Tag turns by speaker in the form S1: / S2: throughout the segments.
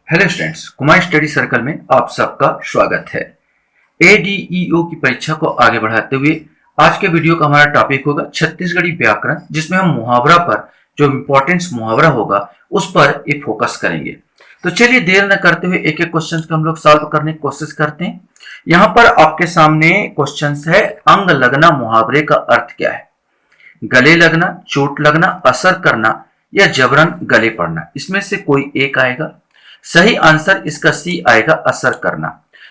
S1: Hello students, Kumar study circle में आप सबका स्वागत है। एडीईओ की परीक्षा को आगे बढ़ाते हुए आज के वीडियो का हमारा टॉपिक होगा छत्तीसगढ़ी व्याकरण, जिसमें हम मुहावरा पर जो इम्पोर्टेंट मुहावरा होगा उस पर एक फोकस करेंगे। तो चलिए देर न करते हुए एक एक क्वेश्चन को हम लोग सॉल्व करने की कोशिश करते हैं। यहाँ पर आपके सामने क्वेश्चन है, अंग लगना मुहावरे का अर्थ क्या है? गले लगना, चोट लगना, असर करना या जबरन गले पड़ना, इसमें से कोई एक आएगा। सही आंसर इसका सी आएगा, असर करना।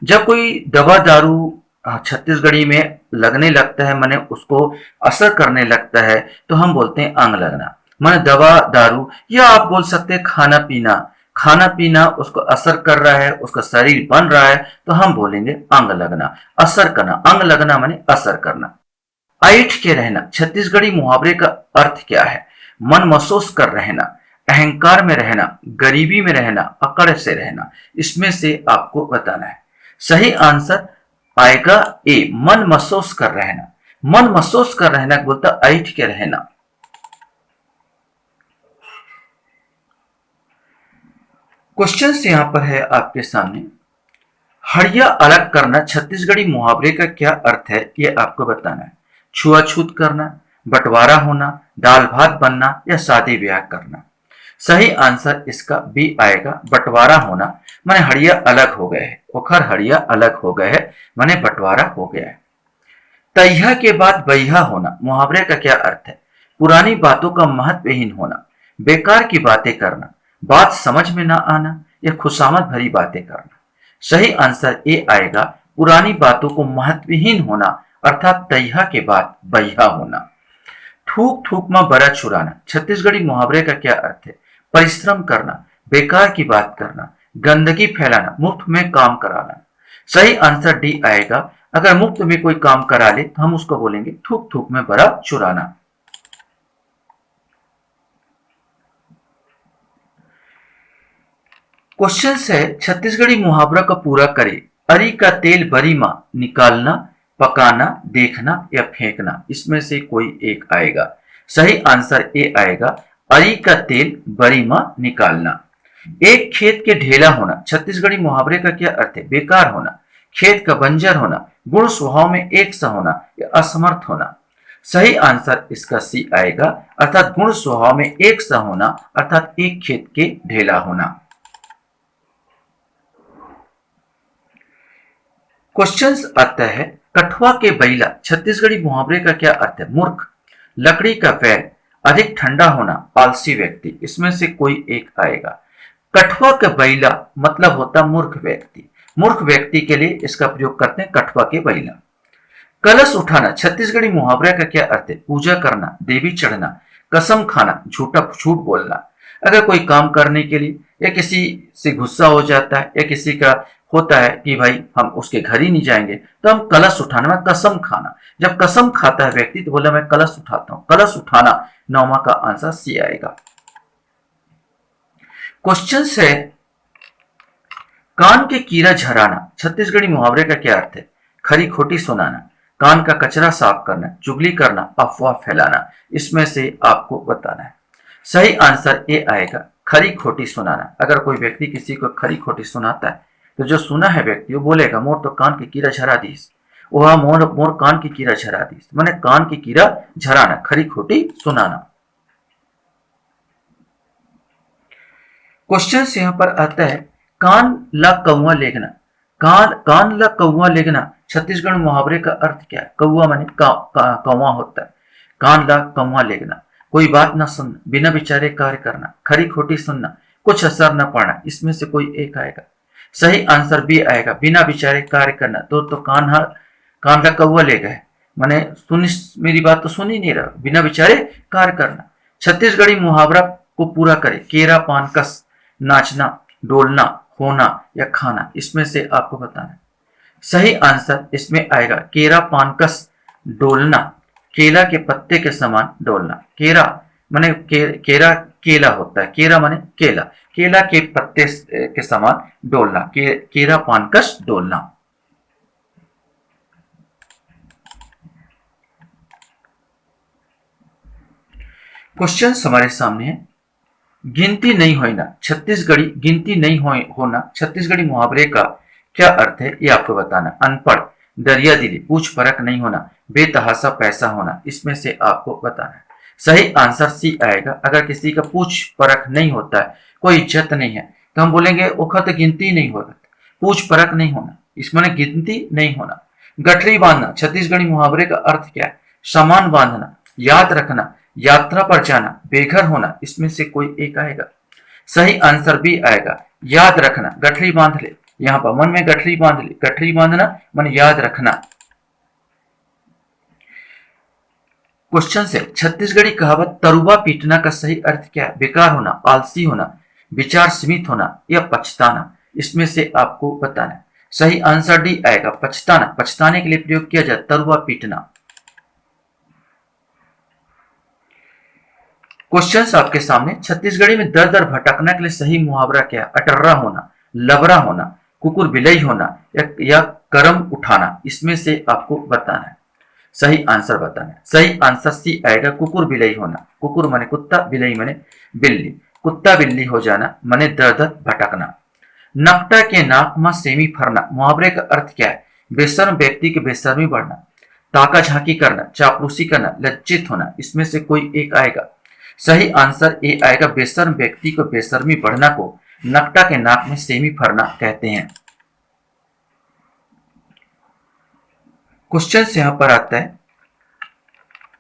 S1: जब कोई दवा दारू छत्तीसगढ़ी में लगने लगता है, माने उसको असर करने लगता है, तो हम बोलते हैं अंग लगना। माने दवा दारू, या आप बोल सकते हैं खाना पीना, खाना पीना उसको असर कर रहा है, उसका शरीर बन रहा है, तो हम बोलेंगे अंग लगना। असर करना, अंग लगना माने असर करना। ऐठ के रहना छत्तीसगढ़ी मुहावरे का अर्थ क्या है? मन महसूस कर रहना, अहंकार में रहना, गरीबी में रहना, अकड़ से रहना, इसमें से आपको बताना है। सही आंसर आएगा ए, मन महसूस कर रहना। मन महसूस कर रहना बोलता ऐठ के रहना। क्वेश्चन यहां पर है आपके सामने, हड़िया अलग करना छत्तीसगढ़ी मुहावरे का क्या अर्थ है, यह आपको बताना है। छुआछूत करना, बंटवारा होना, दाल भात बनना या शादी ब्याह करना। सही आंसर इसका बी आएगा, बंटवारा होना। माने हड़िया अलग हो गए हैं, ओखर हड़िया अलग हो गए हैं, माने बंटवारा हो गया है। तैहा के बाद बहिया होना मुहावरे का क्या अर्थ है? पुरानी बातों का महत्वहीन होना, बेकार की बातें करना, बात समझ में ना आना या खुशामद भरी बातें करना। सही आंसर ए आएगा, पुरानी बातों को महत्वहीन होना, अर्थात तैहा के बाद बहिया होना। थूक थूक में बरा चुराना छत्तीसगढ़ी मुहावरे का क्या अर्थ है? परिश्रम करना, बेकार की बात करना, गंदगी फैलाना, मुफ्त में काम कराना। सही आंसर डी आएगा, अगर मुफ्त में कोई काम करा ले तो हम उसको बोलेंगे थूक थूक में बरा चुराना। क्वेश्चन है, छत्तीसगढ़ी मुहावरा का पूरा करे। अरी का तेल बरी मां निकालना, पकाना, देखना या फेंकना, इसमें से कोई एक आएगा। सही आंसर ए आएगा, अरी का तेल बरी मां निकालना। एक खेत के ढेला होना छत्तीसगढ़ी मुहावरे का क्या अर्थ है? बेकार होना, खेत का बंजर होना, गुण स्वभाव में एक सा होना या असमर्थ होना। सही आंसर इसका सी आएगा, अर्थात गुण स्वभाव में एक सा होना, अर्थात एक खेत के ढेला होना। क्वेश्चन आता है, कठुआ के बैला छत्तीसगढ़ी मुहावरे का क्या अर्थ है? मूर्ख, लकड़ी का बैल, अधिक ठंडा होना, आलसी व्यक्ति, इसमें से कोई एक आएगा। कठुआ का बैला मतलब होता मूर्ख व्यक्ति। मूर्ख व्यक्ति के लिए इसका प्रयोग करते हैं कठुआ के बैला। कलश उठाना छत्तीसगढ़ी मुहावरे का क्या अर्थ है? पूजा करना, देवी चढ़ना, कसम खाना, झूठ बोलना। अगर कोई काम करने के लिए या किसी से गुस्सा हो जाता है या किसी का होता है कि भाई हम उसके घर ही नहीं जाएंगे, तो हम कलश उठाना में कसम खाना। जब कसम खाता है व्यक्ति तो बोला मैं कलश उठाता हूं, कलश उठाना। नौमा का आंसर सी आएगा। क्वेश्चन है, कान के कीड़ा झराना छत्तीसगढ़ी मुहावरे का क्या अर्थ है? खरी खोटी सुनाना, कान का कचरा साफ करना, चुगली करना, अफवाह फैलाना, इसमें से आपको बताना है। सही आंसर ए आएगा, खरी खोटी सुनाना। अगर कोई व्यक्ति किसी को खरी खोटी सुनाता है तो जो सुना है व्यक्ति वो बोलेगा मोर तो कान की कीड़ा झरा दीस, वह मोर मोर कान की कीड़ा झरा दीस, माने कान की कीड़ा झराना, खरी खोटी सुनाना। क्वेश्चन यहां पर आता है, कान ला कौआ लेगना। कान ला कौआ लेगना छत्तीसगढ़ मुहावरे का अर्थ क्या है? कौआ माने कौआ होता है। कान ला कौआ लेगना, कोई बात ना सुनना, बिना विचारे कार्य करना, खरी खोटी सुनना, कुछ असर न पड़ना, इसमें से कोई एक आएगा। सही आंसर बी आएगा, बिना विचारे कार्य करना। तो कान ला कौआ ले गए, माने सुन मेरी बात तो सुन ही नहीं रहा, बिना विचारे कार्य करना। छत्तीसगढ़ी मुहावरा को पूरा करे। केरा पान कस, नाचना, डोलना, होना या खाना, इसमें से आपको बताना है। सही आंसर इसमें आएगा, केरा पानकस, डोलना, केला के पत्ते के समान डोलना। केरा माने केरा केला होता है, केरा माने केला, केला के पत्ते के समान डोलना, केरा पानकस डोलना। क्वेश्चन हमारे सामने है, गिनती नहीं होना, छत्तीसगढ़ी गिनती नहीं होना छत्तीसगढ़ी मुहावरे का क्या अर्थ है ये आपको बताना। अनपढ़, दरिया दिली, पूछ परख नहीं होना, बेतहासा पैसा होना, इसमें से आपको बताना है। सही आंसर सी आएगा। अगर किसी का पूछ परख नहीं होता है, कोई इज्जत नहीं है, तो हम बोलेंगे ओखत गिनती नहीं हो रहा, पूछ परख नहीं होना, इसमें गिनती नहीं होना। गठरी बांधना छत्तीसगढ़ी मुहावरे का अर्थ क्या है? सामान बांधना, याद रखना, यात्रा पर जाना, बेघर होना, इसमें से कोई एक आएगा। सही आंसर भी आएगा। याद रखना, गठरी बांध ले, यहां पर मन में गठरी बांध ले, गठरी बांधना मन याद रखना। क्वेश्चन से छत्तीसगढ़ी कहावत तरुबा पीटना का सही अर्थ क्या है? बेकार होना, आलसी होना, विचार सीमित होना या पछताना, इसमें से आपको बताना है। सही आंसर डी आएगा, पछताना। पछताने के लिए प्रयोग किया जाए तरुबा पीटना। क्वेश्चंस आपके सामने। छत्तीसगढ़ी में दर दर भटकना के लिए सही मुहावरा क्या है? अटर्रा होना, लबरा होना, कुकुर बिलई होना या करम उठाना, इसमें से आपको बताना है। सही आंसर बताना है। सही आंसर सी आएगा, कुकुर बिलई होना। कुकुर माने कुत्ता, बिलई माने बिल्ली, कुत्ता बिल्ली हो जाना माने दर दर भटकना। नकटा के नाक में सेमी फरना, मुहावरे का अर्थ क्या है? बेशर्म व्यक्ति के बेशर्मी बढ़ना, ताका झाकी करना, चापलूसी करना, लज्जित होना, इसमें से कोई एक आएगा। सही आंसर ए आएगा, बेशर्म व्यक्ति को बेशर्मी बढ़ना को नकटा के नाक में सेमी फरना कहते हैं। क्वेश्चन यहां पर आता है,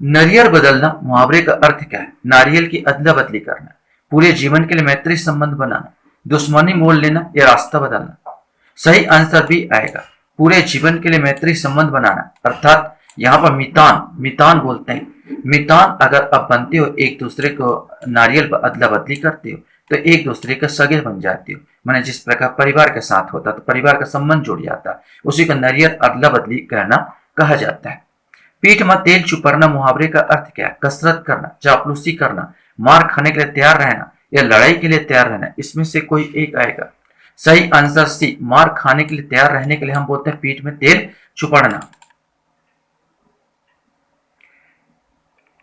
S1: नारियल बदलना मुहावरे का अर्थ क्या है? नारियल की अदला बदली करना, पूरे जीवन के लिए मैत्री संबंध बनाना, दुश्मनी मोल लेना या रास्ता बदलना। सही आंसर भी आएगा, पूरे जीवन के लिए मैत्री संबंध बनाना, अर्थात यहाँ पर मितान बोलते हैं। मितान अगर आप बनते हो, एक दूसरे को नारियल पर अदला बदली करते हो, तो एक दूसरे के सगे बन जाते हो। मैंने जिस प्रकार परिवार के साथ होता तो परिवार का संबंध जुड़ जाता, उसी को नारियल अदला बदली कहना कहा जाता है। पीठ में तेल चुपरना मुहावरे का अर्थ क्या है? कसरत करना, चापलूसी करना, मार खाने के लिए तैयार रहना या लड़ाई के लिए तैयार रहना, इसमें से कोई एक आएगा। सही आंसर सी, मार खाने के लिए तैयार रहने के लिए हम बोलते हैं पीठ में तेल चुपड़ना।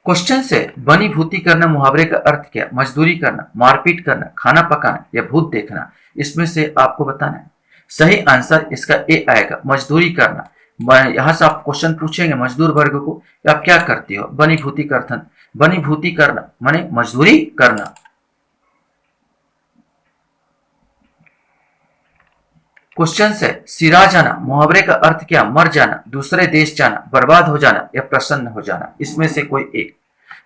S1: क्वेश्चन से बनी भूति करना मुहावरे का अर्थ क्या? मजदूरी करना, मारपीट करना, खाना पकाना या भूत देखना, इसमें से आपको बताना है। सही आंसर इसका ए आएगा, मजदूरी करना। यहां से आप क्वेश्चन पूछेंगे मजदूर वर्ग को, आप क्या करते हो? बनी भूति करथन, बनी भूति करना माने मजदूरी करना। क्वेश्चन है, सिरा जाना मुहावरे का अर्थ क्या? मर जाना, दूसरे देश जाना, बर्बाद हो जाना या प्रसन्न हो जाना, इसमें से कोई एक।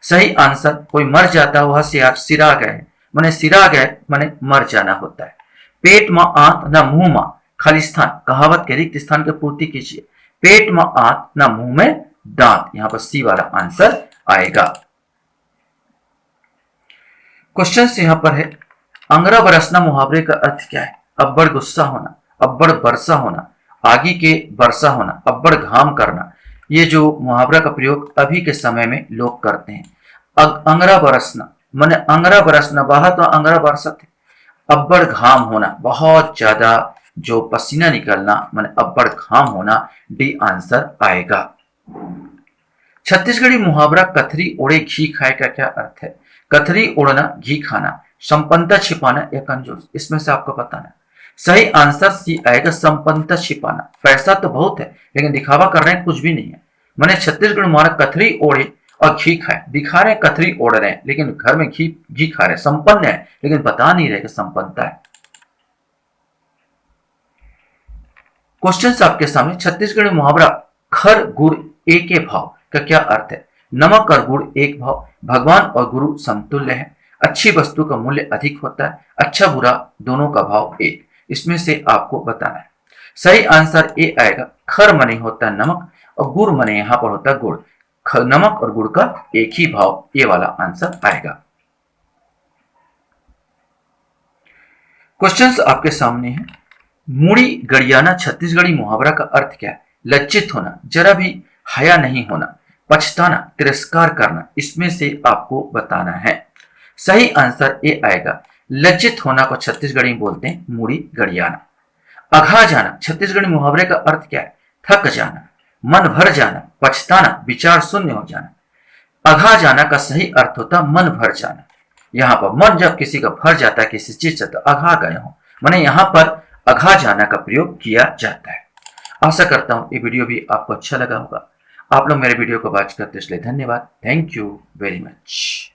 S1: सही आंसर, कोई मर जाता वह सिरा गए माने सिरा गए माने मर जाना होता है। पेट में आंत न मुंह में खाली स्थान, कहावत के रिक्त स्थान की पूर्ति कीजिए। पेट में आंत न मुंह में दांत, यहां पर सी वाला आंसर आएगा। क्वेश्चन यहां पर है, अंगरा बरसना मुहावरे का अर्थ क्या है? अब्बड़ गुस्सा होना, अब्बड़ बरसा होना, आगे के बरसा होना, अब्बड़ घाम करना, ये जो मुहावरा का प्रयोग अभी के समय में लोग करते हैं। अंगरा बरसना माने अंगरा बरसना, बाहर तो अंगरा बरसत है। अब्बड़ घाम होना, बहुत ज्यादा जो पसीना निकलना माने अब्बड़ घाम होना, डी आंसर आएगा। छत्तीसगढ़ी मुहावरा कथरी ओढ़े घी खाए का क्या अर्थ है? कथरी ओढ़ना, घी खाना, संपन्नता छिपाना या कंजूस, इसमें से आपको बताना। सही आंसर सी आएगा, संपन्नता छिपाना। पैसा तो बहुत है लेकिन दिखावा कर रहे हैं कुछ भी नहीं है। मैंने छत्तीसगढ़ मुहावरा कथरी ओढ़े और घी खाए, दिखा रहे हैं कथरी ओढ़ रहे हैं लेकिन घर में घी खा रहे हैं, संपन्न है लेकिन बता नहीं रहे कि संपन्नता है। क्वेश्चन आपके सामने, छत्तीसगढ़ी मुहावरा खर गुड़ एक के भाव का क्या अर्थ है? नमक और गुड़ एक भाव, भगवान और गुरु समतुल्य है, अच्छी वस्तु का मूल्य अधिक होता है, अच्छा बुरा दोनों का भाव एक, इसमें से आपको बताना है। सही आंसर ए आएगा, खर मने होता है नमक और गुड़ मने यहां पर होता है गुड़, नमक और गुड़ का एक ही भाव, ये वाला आंसर आएगा। क्वेश्चंस आपके सामने है, मूड़ी गड़ियाना छत्तीसगढ़ी मुहावरा का अर्थ क्या है? लज्जित होना, जरा भी हया नहीं होना, पछताना, तिरस्कार करना, इसमें से आपको बताना है। सही आंसर ए आएगा, लज्जित होना को छत्तीसगढ़ी में बोलते हैं मूड़ी गड़ियाना। अघा जाना छत्तीसगढ़ी मुहावरे का अर्थ क्या है? थक जाना, मन भर जाना, पछताना, विचार शून्य हो जाना। अघा जाना का सही अर्थ होता मन भर जाना। यहाँ पर मन जब किसी का भर जाता है किसी चीज से तो अघा गए हो, माने यहाँ पर अघा जाना का प्रयोग किया जाता है। आशा करता हूँ ये वीडियो भी आपको अच्छा लगा होगा। आप लोग मेरे वीडियो को वॉच करते इसलिए धन्यवाद। Thank you very much.